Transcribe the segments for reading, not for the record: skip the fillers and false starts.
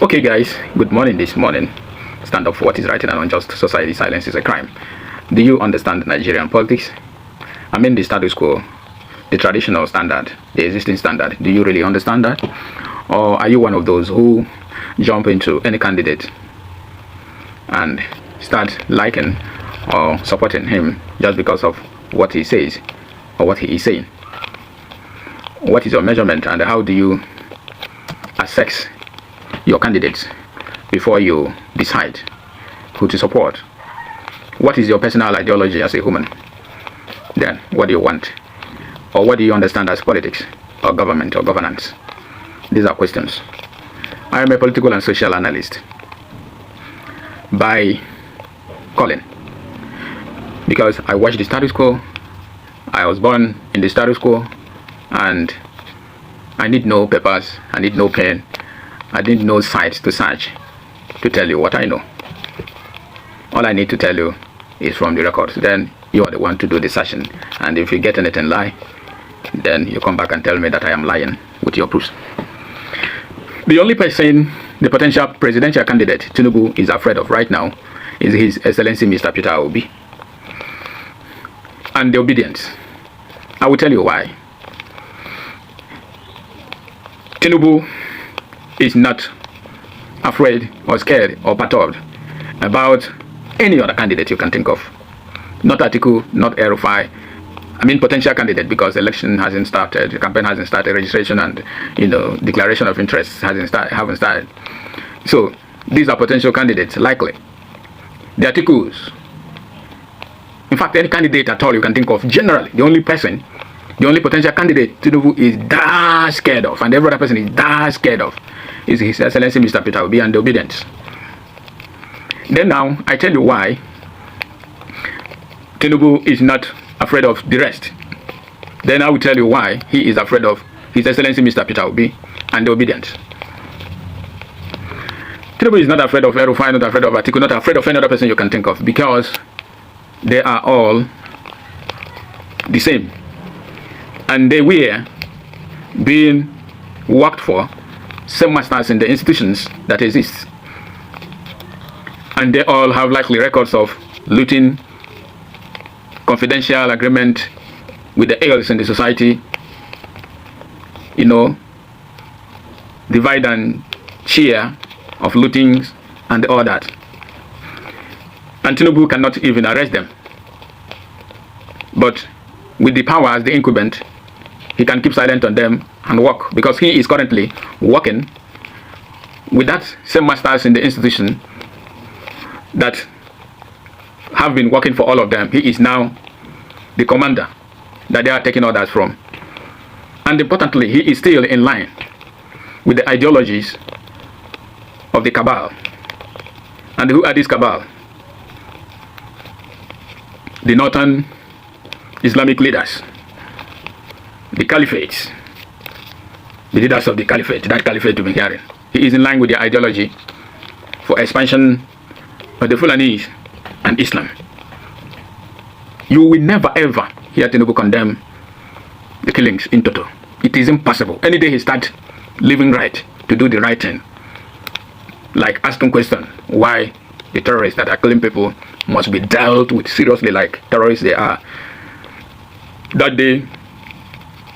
Okay guys, good morning this morning. Stand up for what is right in an unjust society. Silence is a crime. Do you understand Nigerian politics? I mean the status quo, the traditional standard, the existing standard. Do you really understand that? Or are you one of those who jump into any candidate and start liking or supporting him just because of what he says or what he is saying? What is your measurement and how do you assess your candidates before you decide who to support? What is your personal ideology as a human? Then what do you want? Or what do you understand as politics or government or governance? These are questions. I am a political and social analyst by calling, because I watched the status quo. I was born in the status quo, and I need no papers, I need no pen, I need no sites to search to tell you what I know. All I need to tell you is from the records. Then you are the one to do the searching, and if you get anything lie, then you come back and tell me that I am lying with your proofs. The only person the potential presidential candidate Tinubu is afraid of right now is His Excellency Mr. Peter Obi and the Obidients. I will tell you why. Tinubu is not afraid or scared or perturbed about any other candidate you can think of. Not Atiku, not Erufai. I mean potential candidate, because election hasn't started, the campaign hasn't started, registration and declaration of interest haven't started. So these are potential candidates, likely. The Atikus, in fact any candidate at all you can think of, generally the only potential candidate Tinubu is that scared of, and every other person is that scared of, is His Excellency Mr. Peter Obi and the Obidients. Then now I tell you why Tinubu is not afraid of the rest. Then I will tell you why he is afraid of His Excellency Mr. Peter Obi and the Obedients. Tinubu is not afraid of Erufai, not afraid of Atiku, not afraid of any other person you can think of, because they are all the same. And they were being worked for same masters in the institutions that exist. And they all have likely records of looting, confidential agreement with the heirs in the society, divide and share of lootings and all that. And Tinubu cannot even arrest them. But with the powers, the incumbent, he can keep silent on them and work, because he is currently working with that same masters in the institution that have been working for all of them. He is now the commander that they are taking orders from. And importantly, he is still in line with the ideologies of the cabal. And who are these cabal? The northern Islamic leaders, the caliphates, the leaders of the caliphate, that caliphate you've been hearing. He is in line with the ideology for expansion of the Fulanese and Islam. You will never ever hear Tinubu condemn the killings in total. It is impossible. Any day he starts living right, to do the right thing, like asking question why the terrorists that are killing people must be dealt with seriously like terrorists they are, that day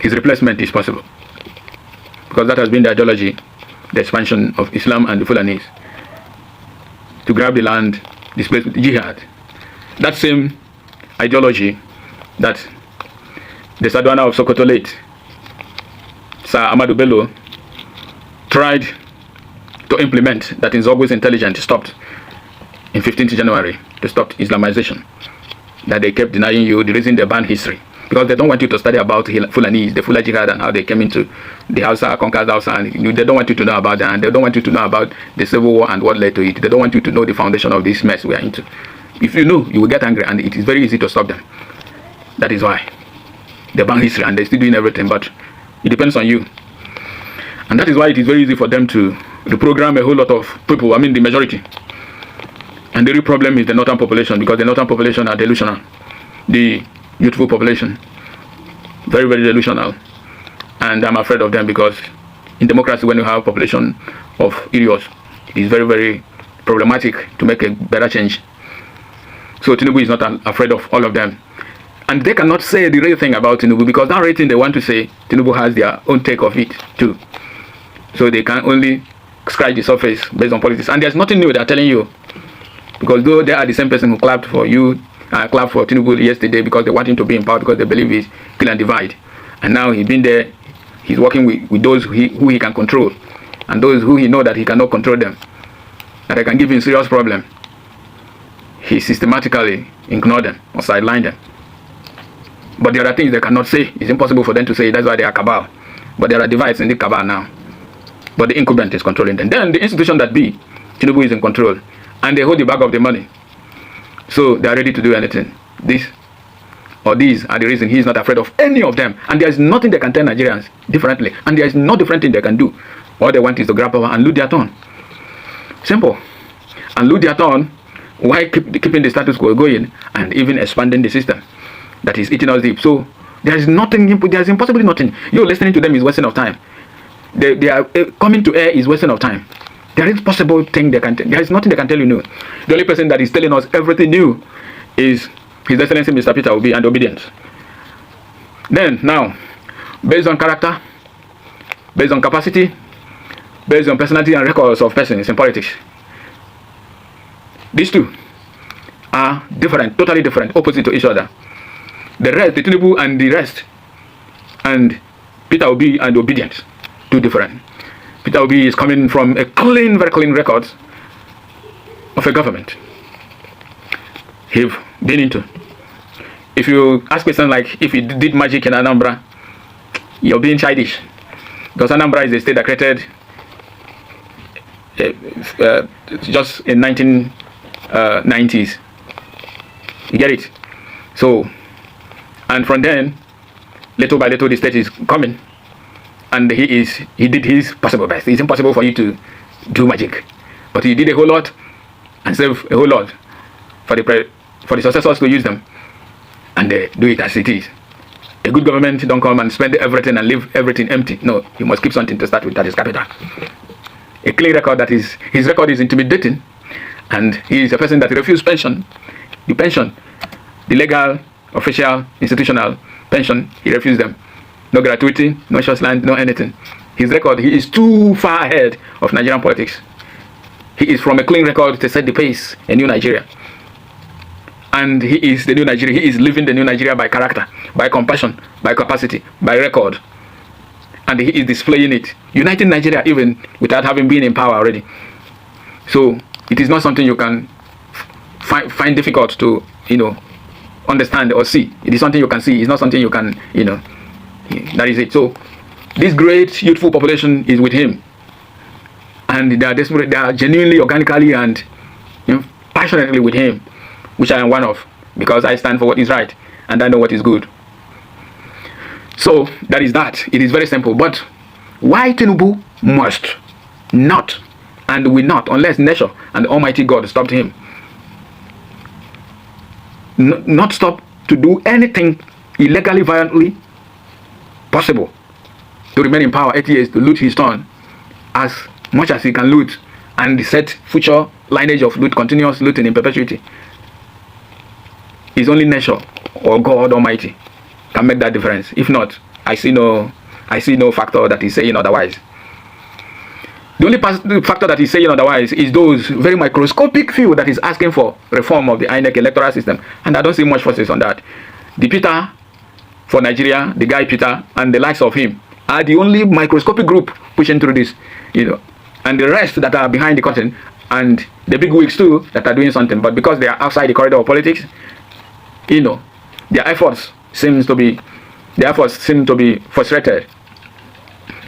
his replacement is possible, because that has been the ideology, the expansion of Islam and the Fulanese, to grab the land, displace with jihad. That same ideology that the Sadwana of Sokoto late, Sir Ahmadu Bello, tried to implement, that is always intelligent, stopped in 15th January, to stop Islamization. That they kept denying you, the reason they banned history, because they don't want you to study about Fulanese, the Fula Jihad, and how they came into the Hausa, conquered Hausa, and they don't want you to know about that, and they don't want you to know about the Civil War and what led to it. They don't want you to know the foundation of this mess we are into. If you know, you will get angry, and it is very easy to stop them. That is why they ban history, and they're still doing everything, but it depends on you. And that is why it is very easy for them to reprogram a whole lot of people, I mean the majority. And the real problem is the northern population, because the northern population are delusional. The youthful population, very, very delusional. And I'm afraid of them, because in democracy, when you have a population of idiots It is very, very problematic to make a better change. So Tinubu is not afraid of all of them. And they cannot say the real thing about Tinubu, because that rating they want to say, Tinubu has their own take of it too. So they can only scratch the surface based on politics. And there's nothing new they're telling you. Because though they are the same person who clapped for you, clapped for Tinubu yesterday because they want him to be in power, because they believe he's kill and divide. And now he's been there, he's working with those who he can control. And those who he know that he cannot control them, that they can give him serious problem, he systematically ignore them or sideline them. But there are things they cannot say. It's impossible for them to say. That's why they are cabal. But there are divides in the cabal now. But the incumbent is controlling them. Then the institution that be, Tinubu is in control. And they hold the bag of the money. So they are ready to do anything. These are the reason he is not afraid of any of them. And there is nothing they can tell Nigerians differently. And there is no different thing they can do. All they want is to grab power and loot their turn. Simple. And loot their turn while keeping the status quo going and even expanding the system that is eating us deep. So there is nothing, there is impossibly nothing. You listening to them is wasting of time. They are coming to air is wasting of time. There is possible thing they can. There is nothing they can tell you new. The only person that is telling us everything new is His Excellency Mr. Peter Obi and Obidients. Then now, based on character, based on capacity, based on personality and records of persons in politics, these two are different, totally different, opposite to each other. The rest, the Tinubu and the rest, and Peter Obi and Obidients, two different. Peter Obi is coming from a clean, very clean record of a government he've been into. If you ask questions like if he did magic in Anambra, you're being childish. Because Anambra is a state that created just in 1990s. You get it? So, and from then, little by little, the state is coming. And he did his possible best. It's impossible for you to do magic. But he did a whole lot and saved a whole lot for the successors to use them. And they do it as it is. A good government don't come and spend everything and leave everything empty. No, you must keep something to start with, that is capital. A clean record that is, his record is intimidating. And he is a person that refuses pension. The pension, the legal, official, institutional pension, he refused them. No gratuity, no short land, no anything. His record, he is too far ahead of Nigerian politics. He is from a clean record to set the pace, a new Nigeria. And he is the new Nigeria. He is living the new Nigeria by character, by compassion, by capacity, by record. And he is displaying it, uniting Nigeria even without having been in power already. So it is not something you can find difficult to, understand or see. It is something you can see. It's not something you can, that is it. So this great youthful population is with him. And they are desperate, they are genuinely, organically, and passionately with him, which I am one of, because I stand for what is right and I know what is good. So that is that. It is very simple. But why Tinubu must not and will not, unless nature and Almighty God stopped him, not stop to do anything illegally, violently possible to remain in power 8 years, to loot his turn as much as he can loot and set future lineage of loot, continuous looting in perpetuity. It's only nature or God Almighty can make that difference. If not, I see no factor that is saying otherwise. The only factor that is saying otherwise is those very microscopic few that is asking for reform of the INEC electoral system, and I don't see much forces on that. The Peter for Nigeria, the guy Peter, and the likes of him are the only microscopic group pushing through this, and the rest that are behind the curtain, and the big wigs too that are doing something, but because they are outside the corridor of politics, their efforts seem to be frustrated.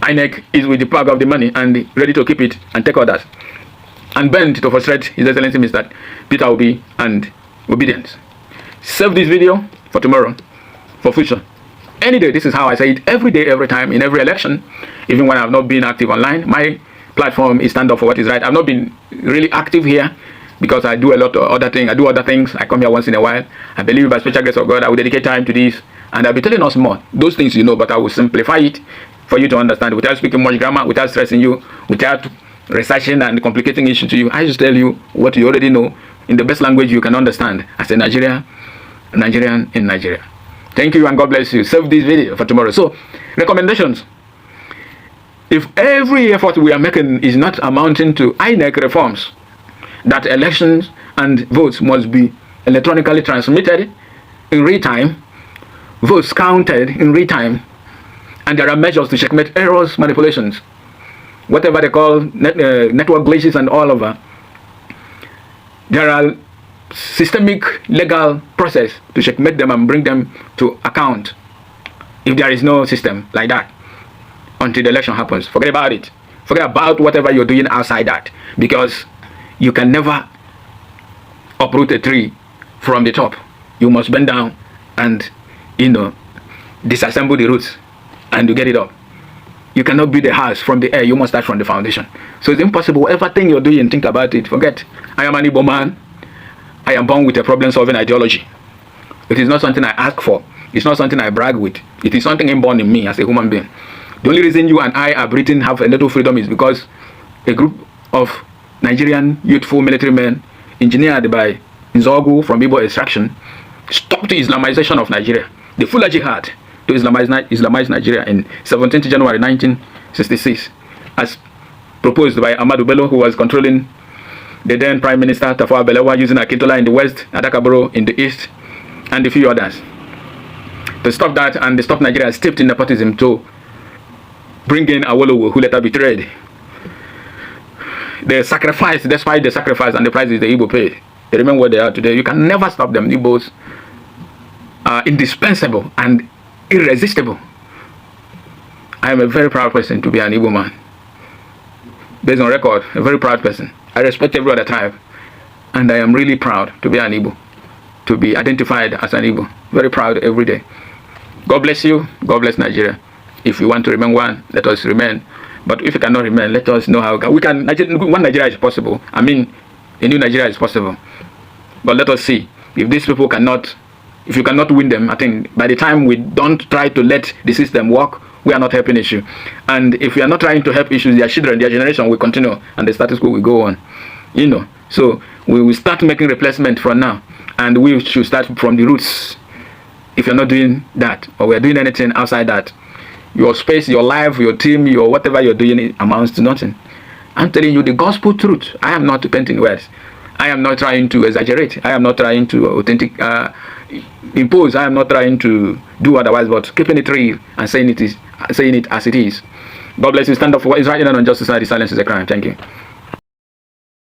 INEC is with the bag of the money and ready to keep it and take orders, and bent to frustrate His Excellency Mr. Peter Obi and Obidients. Save this video for tomorrow, for future. Any day, this is how I say it, every day, every time, in every election, even when I have not been active online. My platform is stand up for what is right. I've not been really active here because I do a lot of other things. I do other things. I come here once in a while. I believe by special grace of God, I will dedicate time to this, and I'll be telling us more. Those things but I will simplify it for you to understand without speaking much grammar, without stressing you, without researching and complicating issue to you. I just tell you what you already know in the best language you can understand as a Nigerian in Nigeria. Thank you and God bless you. Save this video for tomorrow. So, recommendations. If every effort we are making is not amounting to INEC reforms, that elections and votes must be electronically transmitted in real time, votes counted in real time, and there are measures to checkmate errors, manipulations, whatever they call network glitches and all over. There are systemic legal process to checkmate them and bring them to account if there is no system like that until the election happens. Forget about it. Forget about whatever you're doing outside that, because you can never uproot a tree from the top. You must bend down and, disassemble the roots and you get it up. You cannot build a house from the air. You must start from the foundation. So it's impossible. Everything you're doing, think about it. Forget. I am an Igbo man. I am born with a problem-solving ideology. It is not something I ask for. It's not something I brag with. It is something inborn in me as a human being. The only reason you and I are breathing, have a little freedom, is because a group of Nigerian youthful military men, engineered by Nzogu from Igbo extraction, stopped the Islamization of Nigeria. The full jihad to Islamize Nigeria in 17th January 1966, as proposed by Ahmadu Bello, who was controlling the then Prime Minister Tafawa Balewa, using Akintola in the west, Adakaboro in the east, and a few others. To stop that and to stop Nigeria steeped in nepotism, to bring in Awolowo, who later betrayed. They sacrificed, despite the sacrifice and the prices the Igbo paid. They remain what they are today. You can never stop them. Igbos are indispensable and irresistible. I am a very proud person to be an Igbo man. Based on record, a very proud person. I respect every other tribe, and I am really proud to be an Igbo, to be identified as an Igbo. Very proud every day. God bless you. God bless Nigeria. If we want to remain one, let us remain. But if we cannot remain, let us know how we can. One Nigeria is possible. I mean, a new Nigeria is possible. But let us see if these people cannot. If you cannot win them, I think by the time we don't try to let the system work, we are not helping issue. And if we are not trying to help issues, their children, their generation will continue, and the status quo will go on. So we will start making replacement from now, and we should start from the roots. If you're not doing that, or we're doing anything outside that, your space, your life, your team, your whatever you're doing, it amounts to nothing. I'm telling you the gospel truth. I am not painting words. I am not trying to exaggerate. I am not trying to impose. I am not trying to do otherwise, but keeping it real and saying it as it is. God bless you. Stand up for what is right and unjust society. Silence is a crime. Thank you.